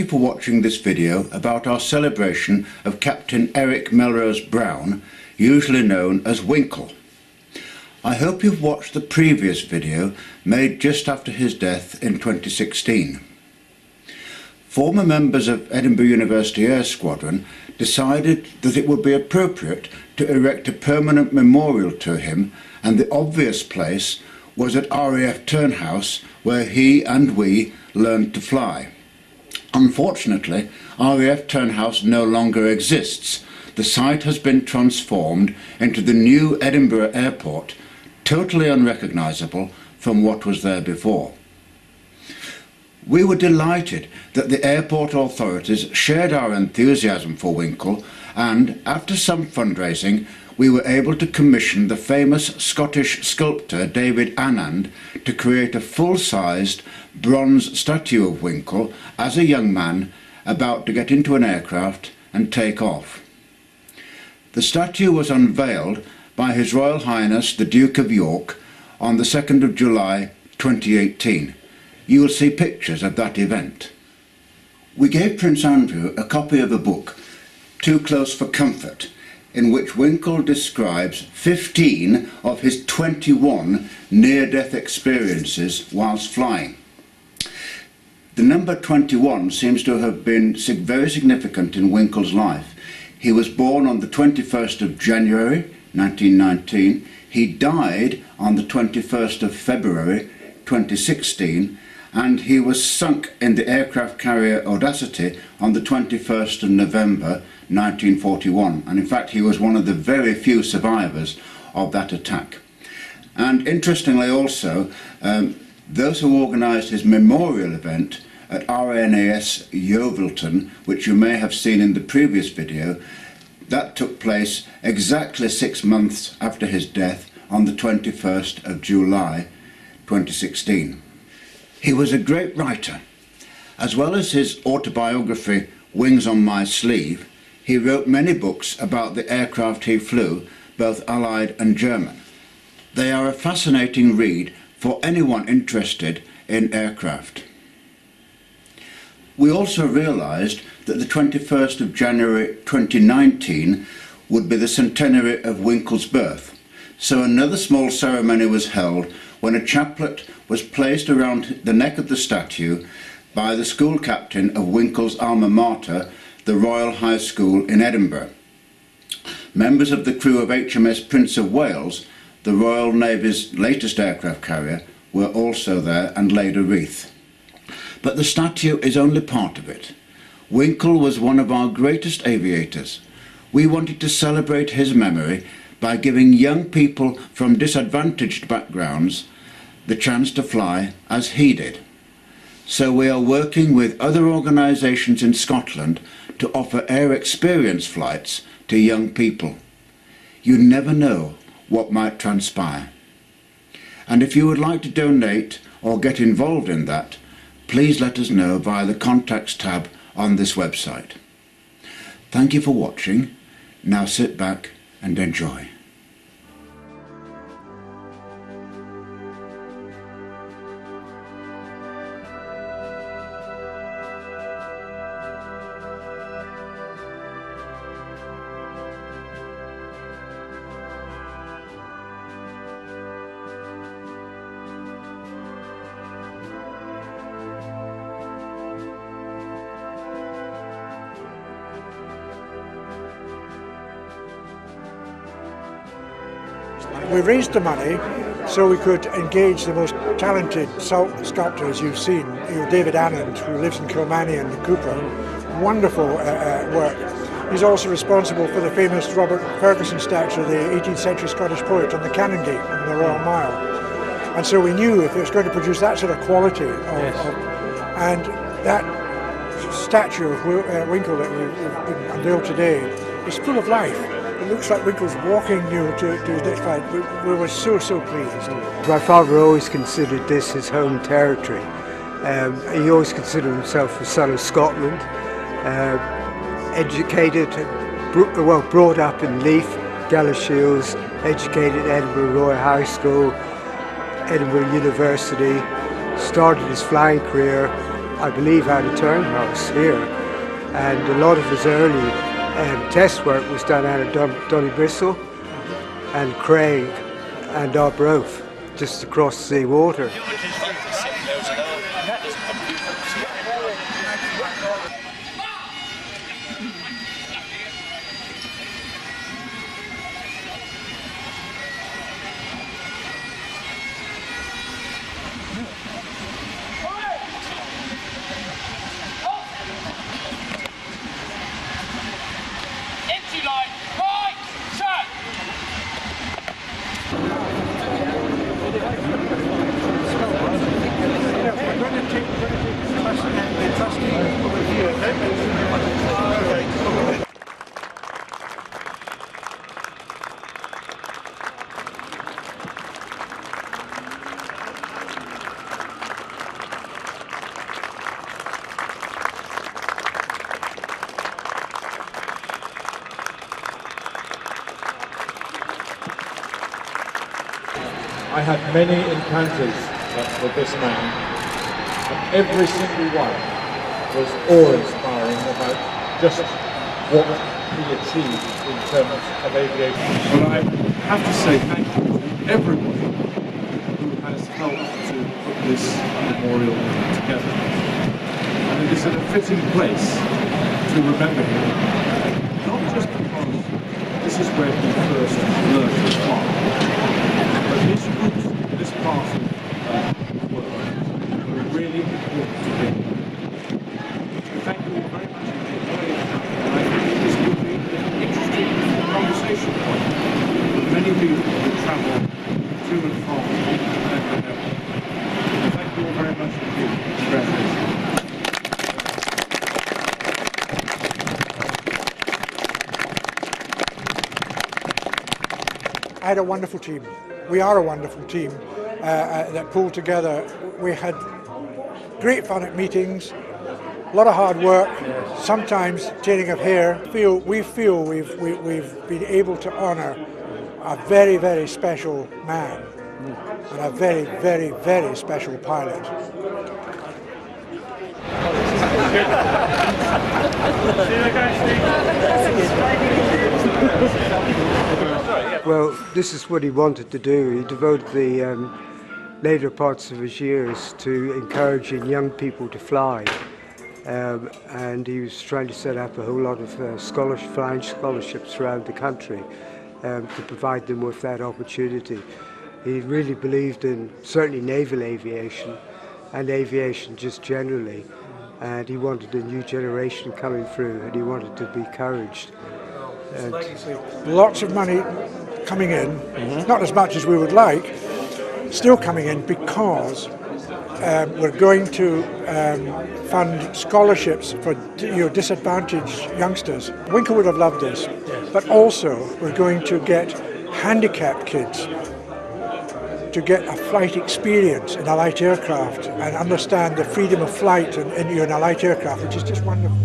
you for watching this video about our celebration of Captain Eric Melrose Brown, usually known as Winkle. I hope you've watched the previous video made just after his death in 2016. Former members of Edinburgh University Air Squadron decided that it would be appropriate to erect a permanent memorial to him, and the obvious place was at RAF Turnhouse, where he and we learned to fly. Unfortunately, RAF Turnhouse no longer exists. The site has been transformed into the new Edinburgh Airport, totally unrecognisable from what was there before. We were delighted that the airport authorities shared our enthusiasm for Winkle, and after some fundraising we were able to commission the famous Scottish sculptor David Annand to create a full-sized bronze statue of Winkle as a young man about to get into an aircraft and take off. The statue was unveiled by His Royal Highness the Duke of York on the 2nd of July 2018. You will see pictures of that event. We gave Prince Andrew a copy of a book, Too Close for Comfort, in which Winkle describes 15 of his 21 near-death experiences whilst flying. The number 21 seems to have been very significant in Winkle's life. He was born on the 21st of January 1919. He died on the 21st of February 2016, and he was sunk in the aircraft carrier Audacity on the 21st of November 1941, and in fact he was one of the very few survivors of that attack. And interestingly also, those who organised his memorial event at RNAS Yeovilton, which you may have seen in the previous video, that took place exactly 6 months after his death on the 21st of July 2016. He was a great writer. As well as his autobiography Wings on My Sleeve, he wrote many books about the aircraft he flew, both Allied and German. They are a fascinating read for anyone interested in aircraft. We also realised that the 21st of January 2019 would be the centenary of Winkle's birth, so another small ceremony was held when a chaplet was placed around the neck of the statue by the school captain of Winkle's alma mater, the Royal High School in Edinburgh. Members of the crew of HMS Prince of Wales, the Royal Navy's latest aircraft carrier, were also there and laid a wreath. But the statue is only part of it. Winkle was one of our greatest aviators. We wanted to celebrate his memory by giving young people from disadvantaged backgrounds the chance to fly as he did. So we are working with other organisations in Scotland to offer air experience flights to young people. You never know what might transpire. And if you would like to donate or get involved in that, please let us know via the contacts tab on this website. Thank you for watching. Now sit back and enjoy. We raised the money so we could engage the most talented sculptors you've seen. David Annand, who lives in Kilmany and Cooper. Wonderful work. He's also responsible for the famous Robert Ferguson statue, the 18th century Scottish poet, on the Canongate in the Royal Mile. And so we knew if it was going to produce that sort of quality, and that statue of Winkle that we've unveiled today is full of life. It looks like Winkle's walking to his next flight. We were so pleased. My father always considered this his home territory. He always considered himself a son of Scotland, educated, brought up in Leith, Galashiels, educated at Edinburgh Royal High School, Edinburgh University, started his flying career I believe, had a turnhouse here, and a lot of his early test work was done out of Donnybristle and Craig and Arbroath, just across the water. I had many encounters with this man, and every single one was awe-inspiring about just what he achieved in terms of aviation. But I have to say thank you to everybody who has helped to put this memorial together. And it is in a fitting place to remember him, not just because this is where he first learned to fly, but his roots, this part of the world, were really important to him. Thank you all very much indeed. And I think this will be an interesting conversation point for many people who travel to and from Edinburgh Airport. Thank you all very much indeed. Congratulations. I had a wonderful team. We are a wonderful team that pulled together. We had great fun at meetings, a lot of hard work, sometimes tearing of hair. We feel we've been able to honour a very, very special man and a very, very, very special pilot. Well, this is what he wanted to do. He devoted the later parts of his years to encouraging young people to fly. And he was trying to set up a whole lot of flying scholarships around the country to provide them with that opportunity. He really believed in certainly naval aviation and aviation just generally, and he wanted a new generation coming through, and he wanted to be encouraged. And lots of money coming in, not as much as we would like, still coming in because we're going to fund scholarships for disadvantaged youngsters. Winkle would have loved this, but also we're going to get handicapped kids to get a flight experience in a light aircraft and understand the freedom of flight in a light aircraft, which is just wonderful.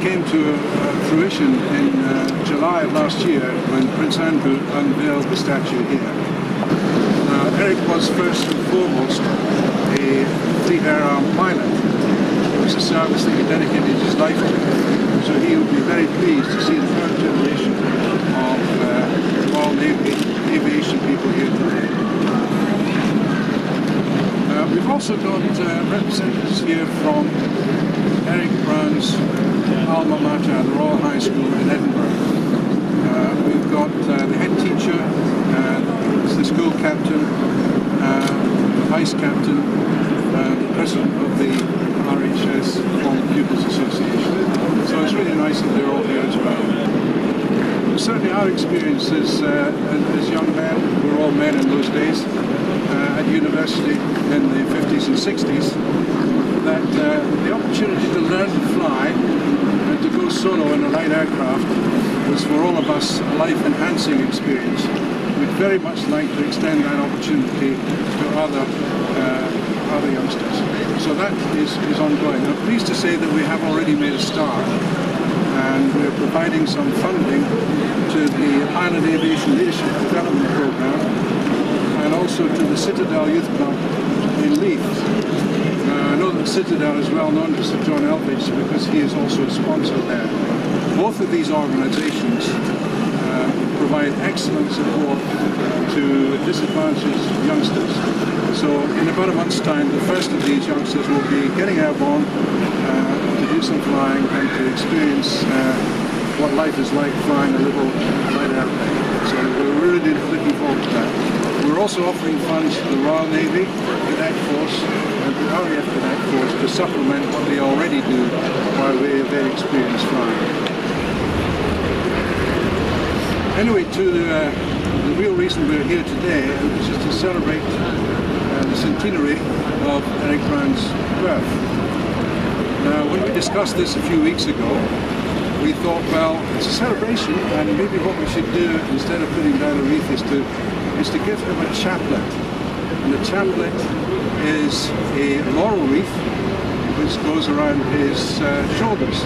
came to fruition in July of last year when Prince Andrew unveiled the statue here. Now, Eric was first and foremost a Fleet Air Arm pilot. It was a service that he dedicated his life to, so he would be very pleased to see the third generation of Royal Navy aviation people here today. We've also got representatives here from Eric Brown's alma mater, the Royal High School in Edinburgh. We've got the head teacher, the school captain, the vice captain, the president of the RHS Former Pupils Association. So it's really nice that they're all here as well. Certainly our experience as young men, we were all men in those days, at university in the 50s and 60s, that the opportunity to learn to fly and to go solo in a light aircraft was for all of us a life-enhancing experience. We'd very much like to extend that opportunity to other youngsters. So that is ongoing. I'm pleased to say that we have already made a start, and we're providing some funding to the Highland Aviation Leadership Development Programme and also to the Citadel Youth Club in Leith. I know that Citadel is well known to Sir John Elbridge because he is also a sponsor there. Both of these organisations provide excellent support to disadvantaged youngsters. So in about a month's time, the first of these youngsters will be getting airborne to do some flying and to experience what life is like flying a little light airplane. So we're really looking forward to that. We're also offering funds to the Royal Navy, Cadet Force and the RAF Cadet Force to supplement what they already do by way of their experience flying. Anyway, to the real reason we're here today, which is to celebrate the centenary of Eric Brown's birth. Now, when we discussed this a few weeks ago, we thought, well, it's a celebration, and maybe what we should do instead of putting down a wreath is to give him a chaplet. And the chaplet is a laurel wreath which goes around his shoulders.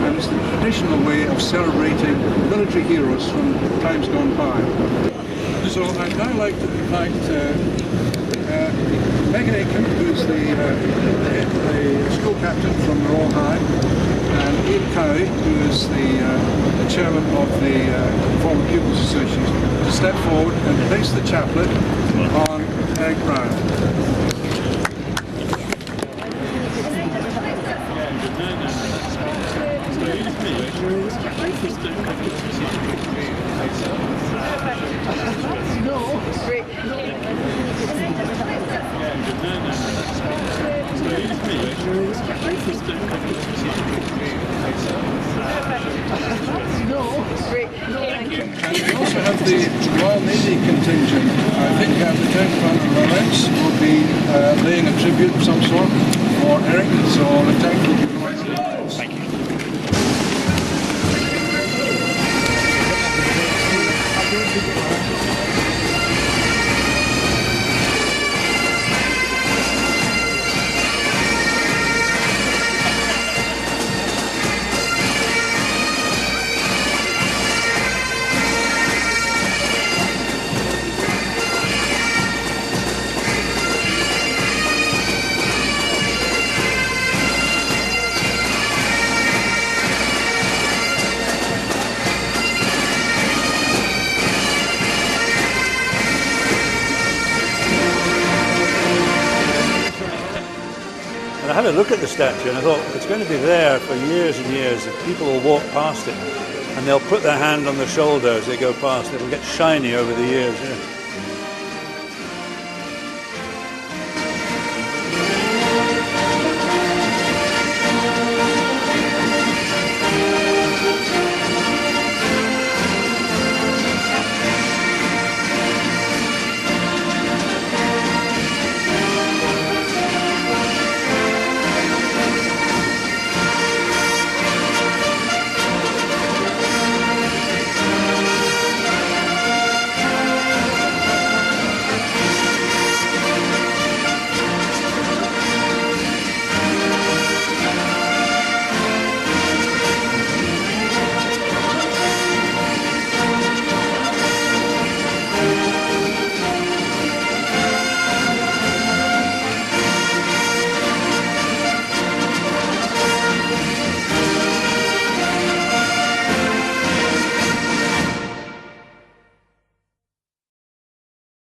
And it's the traditional way of celebrating military heroes from times gone by. So I'd now like to invite Megan Aiken, who's the school captain from the Royal High, and Ian Cowie, who is the chairman of the Former Pupils Association, to step forward and place the chaplet on Eric Brown. And we also have the Royal Navy contingent. I think Lieutenant Colonel Lawrence will be laying a tribute of some sort for Eric, so Lieutenant will be going to the Thank you. I had a look at the statue and I thought it's going to be there for years and years. If people will walk past it and they'll put their hand on the shoulder as they go past, it'll get shiny over the years. Yeah.